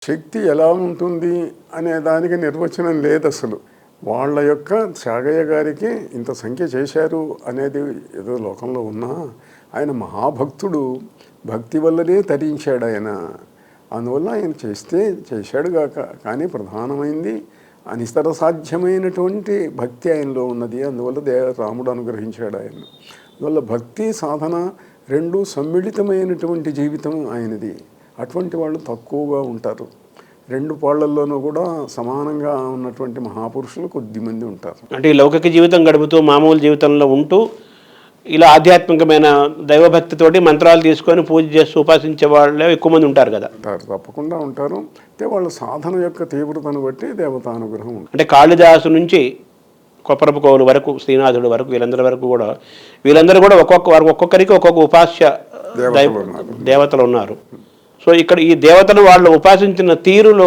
శక్తి ఎలా ఉంటుంది అనే దానికి నిర్వచనం లేదు అసలు. వాళ్ళ యొక్క త్యాగయ్య గారికి ఇంత సంఖ్య చేశారు అనేది ఏదో లోకంలో ఉన్నా, ఆయన మహాభక్తుడు, భక్తి వల్లనే తరించాడు ఆయన. అందువల్ల ఆయన చేశాడు గాక. కానీ ప్రధానమైంది అనితర సాధ్యమైనటువంటి భక్తి ఆయనలో ఉన్నది. అందువల్ల రాముడు అనుగ్రహించాడు ఆయన. అందువల్ల భక్తి సాధన రెండు సమ్మిళితమైనటువంటి జీవితం ఆయనది. అటువంటి వాళ్ళు తక్కువగా ఉంటారు. రెండు పాళ్లల్లోనూ కూడా సమానంగా ఉన్నటువంటి మహాపురుషులు కొద్దిమంది ఉంటారు. అంటే ఈ లౌకిక జీవితం గడుపుతూ మామూలు జీవితంలో ఉంటూ ఇలా ఆధ్యాత్మికమైన దైవభక్తితోటి మంత్రాలు తీసుకొని పూజ చేస్తూ ఉపాసించే వాళ్ళే ఎక్కువ మంది ఉంటారు కదా. తప్పకుండా ఉంటారు. అయితే వాళ్ళ సాధన యొక్క తీవ్రతను బట్టి దేవతానుగ్రహం ఉంటుంది. అంటే కాళిదాసు నుంచి కొప్పరపు కోవులు వరకు, శ్రీనాథుడు వరకు, వీళ్ళందరూ కూడా ఒక్కొక్కరికి ఒక్కొక్క ఉపాస్య దేవతలు ఉన్నారు. సో ఇక్కడ ఈ దేవతలు వాళ్ళు ఉపాసించిన తీరులో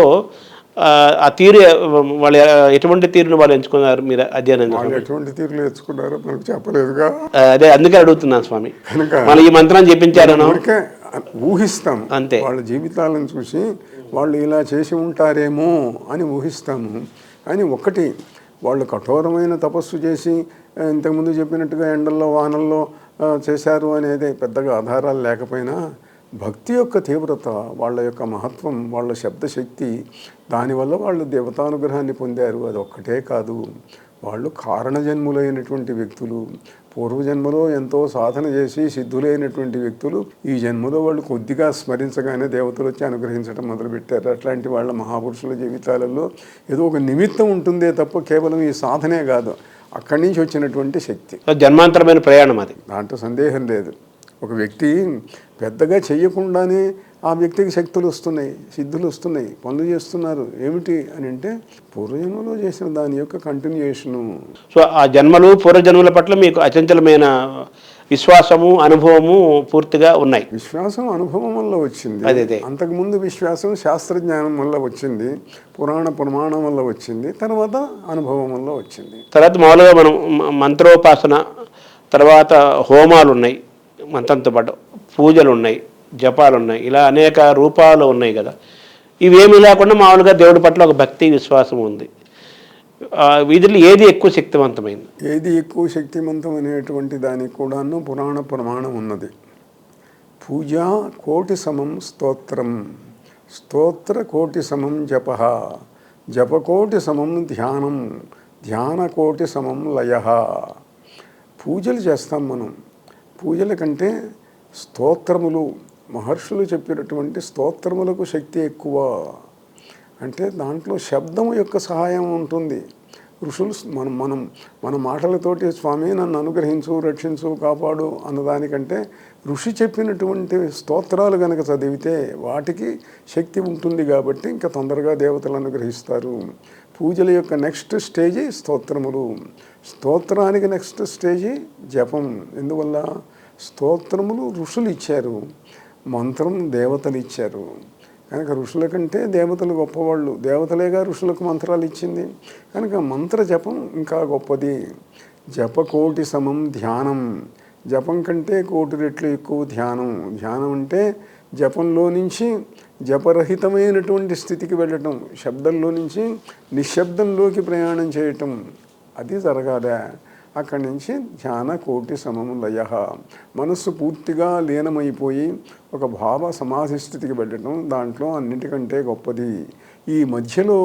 ఆ తీరు వాళ్ళు ఎటువంటి తీరును వాళ్ళు ఎంచుకున్నారు? మీరు అధ్యయనం ఎటువంటి తీరులు ఎంచుకున్నారో మనకు చెప్పలేదుగా. అదే అందుకే అడుగుతున్నాను స్వామి. వాళ్ళు ఈ మంత్రాన్ని చెప్పించారనో ఊహిస్తాం అంతే. వాళ్ళ జీవితాలను చూసి వాళ్ళు ఇలా చేసి ఉంటారేమో అని ఊహిస్తాము. కానీ ఒకటి, వాళ్ళు కఠోరమైన తపస్సు చేసి ఇంతకుముందు చెప్పినట్టుగా ఎండల్లో వానల్లో చేశారు అనేది పెద్దగా ఆధారాలు లేకపోయినా, భక్తి యొక్క తీవ్రత, వాళ్ళ యొక్క మహత్వం, వాళ్ళ శబ్దశక్తి, దానివల్ల వాళ్ళు దేవతానుగ్రహాన్ని పొందారు. అది ఒక్కటే కాదు, వాళ్ళు కారణజన్ములైనటువంటి వ్యక్తులు. పూర్వజన్మలో ఎంతో సాధన చేసి సిద్ధులైనటువంటి వ్యక్తులు ఈ జన్మలో వాళ్ళు కొద్దిగా స్మరించగానే దేవతలు వచ్చి అనుగ్రహించడం మొదలుపెట్టారు. అట్లాంటి వాళ్ళ మహాపురుషుల జీవితాలలో ఏదో ఒక నిమిత్తం ఉంటుందే తప్ప కేవలం ఈ సాధనే కాదు, అక్కడి నుంచి వచ్చినటువంటి శక్తి. జన్మాంతరమైన ప్రయాణం అది, దాంట్లో సందేహం లేదు. ఒక వ్యక్తి పెద్దగా చెయ్యకుండానే ఆ వ్యక్తికి శక్తులు వస్తున్నాయి, సిద్ధులు వస్తున్నాయి, పనులు చేస్తున్నారు. ఏమిటి అని అంటే పూర్వజన్మలో చేసిన దాని యొక్క కంటిన్యూషను. సో ఆ జన్మలు పూర్వజన్మల పట్ల మీకు అచంచలమైన విశ్వాసము, అనుభవము పూర్తిగా ఉన్నాయి. విశ్వాసం అనుభవం వల్ల వచ్చింది. అంతకుముందు విశ్వాసం శాస్త్రజ్ఞానం వల్ల వచ్చింది, ప్రమాణం వల్ల వచ్చింది, తర్వాత అనుభవం వల్ల వచ్చింది. తర్వాత మామూలుగా మనం మంత్రోపాసన, తర్వాత హోమాలు ఉన్నాయి, మంత్రంతో పాటు పూజలు ఉన్నాయి, జపాలు ఉన్నాయి, ఇలా అనేక రూపాలు ఉన్నాయి కదా. ఇవేమీ లేకుండా మామూలుగా దేవుడి పట్ల ఒక భక్తి, విశ్వాసం ఉంది. వీటిలో ఏది ఎక్కువ శక్తివంతమైంది? ఏది ఎక్కువ శక్తివంతం అనేటువంటి దానికి కూడాను ప్రమాణం ఉన్నది. పూజ కోటి సమం స్తోత్రం, స్తోత్ర కోటి సమం జప, జపకోటి సమం ధ్యానం, ధ్యాన కోటి సమం లయ. పూజలు చేస్తాం మనం. పూజల కంటే స్తోత్రములు, మహర్షులు చెప్పినటువంటి స్తోత్రములకు శక్తి ఎక్కువ. అంటే దాంట్లో శబ్దం యొక్క సహాయం ఉంటుంది. ఋషులు మన మాటలతోటి స్వామి నన్ను అనుగ్రహించు, రక్షించు, కాపాడు అన్నదానికంటే ఋషి చెప్పినటువంటి స్తోత్రాలు కనుక చదివితే వాటికి శక్తి ఉంటుంది. కాబట్టి ఇంకా తొందరగా దేవతలు అనుగ్రహిస్తారు. పూజల యొక్క నెక్స్ట్ స్టేజీ స్తోత్రములు, స్తోత్రానికి నెక్స్ట్ స్టేజీ జపం. ఎందువల్ల స్తోత్రములు ఋషులు ఇచ్చారు, మంత్రం దేవతలు ఇచ్చారు. కనుక ఋషుల కంటే దేవతలు గొప్పవాళ్ళు. దేవతలేగా ఋషులకు మంత్రాలు ఇచ్చింది. కనుక మంత్ర జపం ఇంకా గొప్పది. జపకోటి సమం ధ్యానం, జపం కంటే కోటి రెట్లు ఎక్కువ ధ్యానం. ధ్యానం అంటే జపంలో నుంచి జపరహితమైనటువంటి స్థితికి వెళ్ళటం, శబ్దంలో నుంచి నిశ్శబ్దంలోకి ప్రయాణం చేయటం, అది జరగాలి. అక్కడి నుంచి ధ్యాన కోటి సమము లయ, మనస్సు పూర్తిగా లీనమైపోయి ఒక భావ సమాధి స్థితికి వెళ్ళటం, దాంట్లో అన్నిటికంటే గొప్పది. ఈ మధ్యలో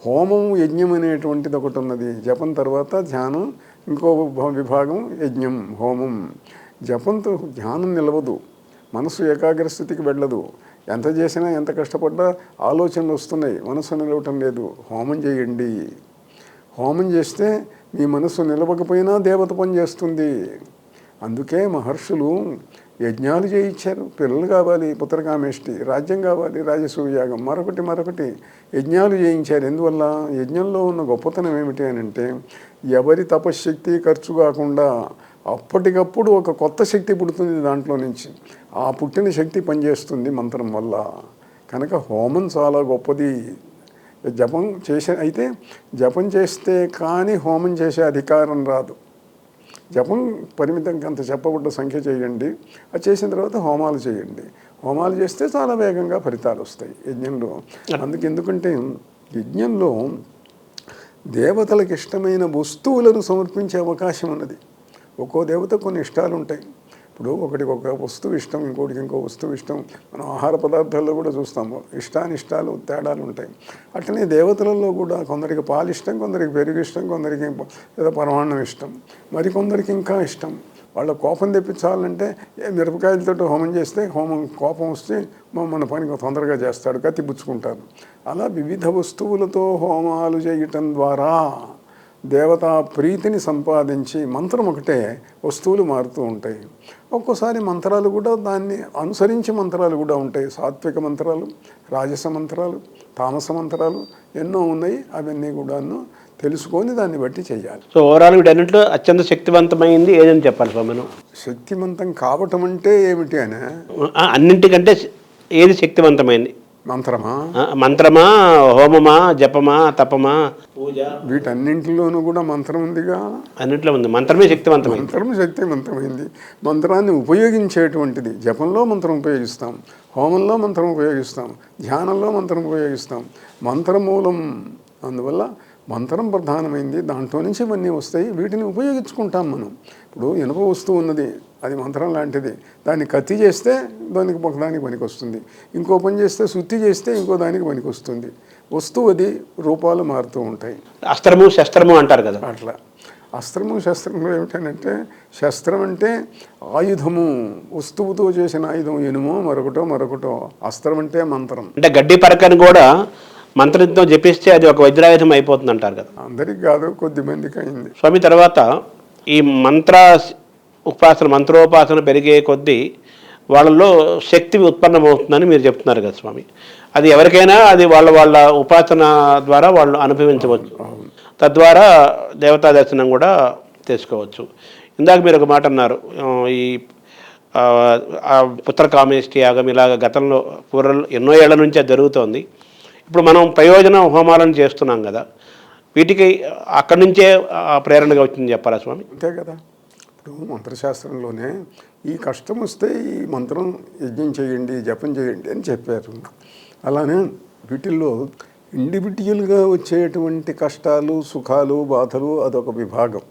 హోమం, యజ్ఞం అనేటువంటిది ఒకటి ఉన్నది. జపం తర్వాత ధ్యానం, ఇంకో విభాగం యజ్ఞం, హోమం. జపంతో ధ్యానం నిలవదు, మనసు ఏకాగ్ర స్థితికి వెళ్ళదు. ఎంత చేసినా, ఎంత కష్టపడ్డా ఆలోచనలు వస్తున్నాయి, మనసు నిలవటం లేదు. హోమం చేయండి. హోమం చేస్తే మీ మనసు నిలవకపోయినా దేవత పని చేస్తుంది. అందుకే మహర్షులు యజ్ఞాలు చేయించారు. పిల్లలు కావాలి, పుత్రకామేష్టి, రాజ్యం కావాలి, రాజసూయాగం, మరొకటి యజ్ఞాలు చేయించారు. ఎందువల్ల? యజ్ఞంలో ఉన్న గొప్పతనం ఏమిటి అని అంటే, ఎవరి తపశ్శక్తి ఖర్చు కాకుండా అప్పటికప్పుడు ఒక కొత్త శక్తి పుడుతుంది దాంట్లో నుంచి. ఆ పుట్టిన శక్తి పనిచేస్తుంది మంత్రం వల్ల. కనుక హోమం చాలా గొప్పది. జపం చేసే అయితే జపం చేస్తే కానీ హోమం చేసే అధికారం రాదు. జపం పరిమితంగా అంత చెప్పబడ్డ సంఖ్య చేయండి. అది చేసిన తర్వాత హోమాలు చేయండి. హోమాలు చేస్తే చాలా వేగంగా ఫలితాలు వస్తాయి యజ్ఞంలో. ఎందుకంటే యజ్ఞంలో దేవతలకు ఇష్టమైన వస్తువులను సమర్పించే అవకాశం ఉన్నది. ఒక్కో దేవత కొన్ని ఇష్టాలు ఉంటాయి. ఇప్పుడు ఒకటికి ఒక వస్తువు ఇష్టం, ఇంకోటికి ఇంకో వస్తువు ఇష్టం. మనం ఆహార పదార్థాల్లో కూడా చూస్తాము ఇష్టానిష్టాలు తేడాలు ఉంటాయి. అట్లనే దేవతలలో కూడా కొందరికి పాలు ఇష్టం, కొందరికి పెరుగు ఇష్టం, కొందరికి ఏదో పరమాన్నం ఇష్టం, మరికొందరికి ఇంకా ఇష్టం. వాళ్ళ కోపం తెప్పించాలంటే మిరపకాయలతో హోమం చేస్తే కోపం వస్తే మన పని తొందరగా చేస్తాడు, కత్తి పుచ్చుకుంటారు. అలా వివిధ వస్తువులతో హోమాలు చేయటం ద్వారా దేవతా ప్రీతిని సంపాదించి మంత్రం ఒకటే వస్తువులు మారుతూ ఉంటాయి. ఒక్కోసారి మంత్రాలు కూడా దాన్ని అనుసరించి మంత్రాలు కూడా ఉంటాయి. సాత్విక మంత్రాలు, రాజస మంత్రాలు, తామస మంత్రాలు ఎన్నో ఉన్నాయి. అవన్నీ కూడాను తెలుసుకొని దాన్ని బట్టి చేయాలి. సో ఓవరాల్ వీటన్నింటిలో అత్యంత శక్తివంతమైంది ఏదని చెప్పాలి స్వామి మనం? శక్తివంతం కావటం అంటే ఏమిటి అని, అన్నింటికంటే ఏది శక్తివంతమైంది? మంత్రమా, హోమమా, జపమా, తపమా, పూజ? వీటన్నింటిలోనూ కూడా మంత్రం ఉందిగా. అన్నింటిలో ఉంది. మంత్రమే శక్తివంతమైంది. మంత్రం శక్తివంతమైంది. మంత్రాన్ని ఉపయోగించేటువంటిది. జపంలో మంత్రం ఉపయోగిస్తాం, హోమంలో మంత్రం ఉపయోగిస్తాం, ధ్యానంలో మంత్రం ఉపయోగిస్తాం. మంత్రమూలం. అందువల్ల మంత్రం ప్రధానమైంది. దాంట్లో నుంచి ఇవన్నీ వస్తాయి. వీటిని ఉపయోగించుకుంటాం మనం. ఇప్పుడు ఇనుప వస్తువు ఉన్నది, అది మంత్రం లాంటిది. దాన్ని కత్తి చేస్తే దానికి ఒకదానికి పనికి వస్తుంది, ఇంకో పని చేస్తే శుద్ధి చేస్తే ఇంకో దానికి పనికి వస్తుంది. వస్తువు అది, రూపాలు మారుతూ ఉంటాయి. అస్త్రము శస్త్రము అంటారు కదా. అట్లా అస్త్రము శస్త్రము ఏమిటంటే, శస్త్రం అంటే ఆయుధము, వస్తువుతో చేసిన ఆయుధం, ఇనుమో మరొకటో. అస్త్రం అంటే మంత్రం. అంటే గడ్డి పరకని కూడా మంత్రంతో జపిస్తే అది ఒక వజ్రాయుధం అయిపోతుంది అంటారు కదా. అందరికి కాదు, కొద్ది మందికి అయింది స్వామి. తర్వాత ఈ మంత్రోపాసన పెరిగే కొద్దీ వాళ్ళలో శక్తి ఉత్పన్నమవుతుందని మీరు చెప్తున్నారు కదా స్వామి. అది ఎవరికైనా అది వాళ్ళ ఉపాసన ద్వారా వాళ్ళు అనుభవించవచ్చు. తద్వారా దేవతా దర్శనం కూడా చేసుకోవచ్చు. ఇందాక మీరు ఒక మాట అన్నారు, ఈ పుత్రకామేష్టి యాగం ఇలాగ గతంలో పూర్వం ఎన్నో ఏళ్ల నుంచి అది జరుగుతోంది. ఇప్పుడు మనం ప్రయోజన హోమాలను చేస్తున్నాం కదా, వీటికి అక్కడి నుంచే ప్రేరణగా వచ్చింది చెప్పాలా స్వామి? అంతే కదా. ఇప్పుడు మంత్రశాస్త్రంలోనే ఈ కష్టం వస్తే ఈ మంత్రం యజ్ఞం చేయండి, జపం చేయండి అని చెప్పారు. అలానే వీటిల్లో ఇండివిజువల్గా వచ్చేటువంటి కష్టాలు, సుఖాలు, బాధలు అదొక విభాగం.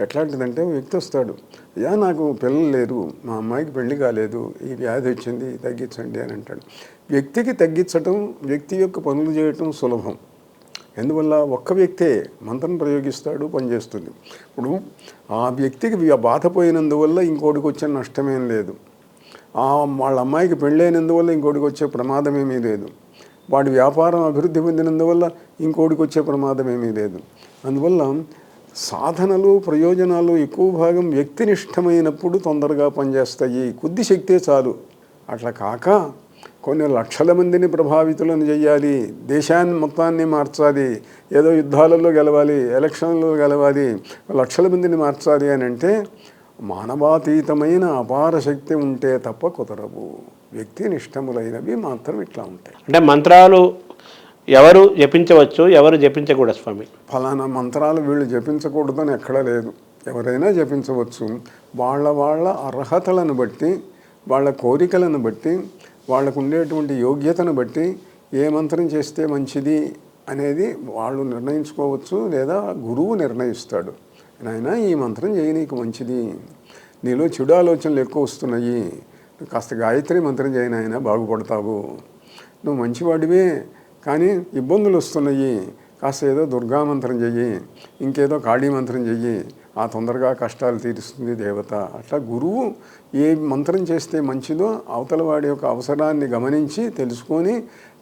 ఎట్లాంటిదంటే వ్యక్తి వస్తాడు, అయ్యా నాకు పిల్లలు లేరు, మా అమ్మాయికి పెళ్లి కాలేదు, ఈ వ్యాధి వచ్చింది, తగ్గించండి అని అంటాడు. వ్యక్తికి తగ్గించటం, వ్యక్తి యొక్క పనులు చేయటం సులభం. ఎందువల్ల ఒక్క వ్యక్తే మంత్రం ప్రయోగిస్తాడు, పనిచేస్తుంది. ఇప్పుడు ఆ వ్యక్తికి బాధపోయినందువల్ల ఇంకోటికి వచ్చే నష్టమేం లేదు. వాళ్ళ అమ్మాయికి పెళ్ళైనందువల్ల ఇంకోటికి వచ్చే ప్రమాదం ఏమీ లేదు. వాడి వ్యాపారం అభివృద్ధి పొందినందువల్ల ఇంకోటికి వచ్చే ప్రమాదం ఏమీ లేదు. అందువల్ల సాధనలు, ప్రయోజనాలు ఎక్కువ భాగం వ్యక్తినిష్టమైనప్పుడు తొందరగా పనిచేస్తాయి. కొద్ది శక్తే చాలు. అట్లా కాక కొన్ని లక్షల మందిని ప్రభావితులను చేయాలి, దేశాన్ని మొత్తాన్ని మార్చాలి, ఏదో యుద్ధాలలో గెలవాలి, ఎలక్షన్లలో గెలవాలి, లక్షల మందిని మార్చాలి అని అంటే మానవాతీతమైన అపార శక్తి ఉంటే తప్ప కుదరవు. వ్యక్తినిష్టములైనవి మాత్రం ఇట్లా ఉంటాయి. అంటే మంత్రాలు ఎవరు జపించవచ్చు, ఎవరు జపించకూడదు స్వామి? ఫలానా మంత్రాలు వీళ్ళు జపించకూడదని ఎక్కడా లేదు. ఎవరైనా జపించవచ్చు. వాళ్ళ అర్హతలను బట్టి, వాళ్ళ కోరికలను బట్టి, వాళ్ళకు ఉండేటువంటి యోగ్యతను బట్టి ఏ మంత్రం చేస్తే మంచిది అనేది వాళ్ళు నిర్ణయించుకోవచ్చు, లేదా గురువు నిర్ణయిస్తాడు. నాయన ఈ మంత్రం చేయి, నీకు మంచిది, నీలో చెడు ఆలోచనలు ఎక్కువ వస్తున్నాయి, కాస్త గాయత్రి మంత్రం చేయి నాయన, బాగుపడతావు, నువ్వు మంచివాడివే కానీ ఇబ్బందులు వస్తున్నాయి, కాస్త ఏదో దుర్గా మంత్రం చెయ్యి, ఇంకేదో కాళీ మంత్రం చెయ్యి, ఆ తొందరగా కష్టాలు తీరుస్తుంది దేవత. అట్లా గురువు ఏ మంత్రం చేస్తే మంచిదో అవతల వాడి యొక్క అవసరాన్ని గమనించి తెలుసుకొని,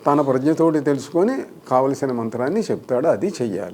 తన ప్రజ్ఞతోటి తెలుసుకొని కావలసిన మంత్రాన్ని చెప్తాడు, అది చెయ్యాలి.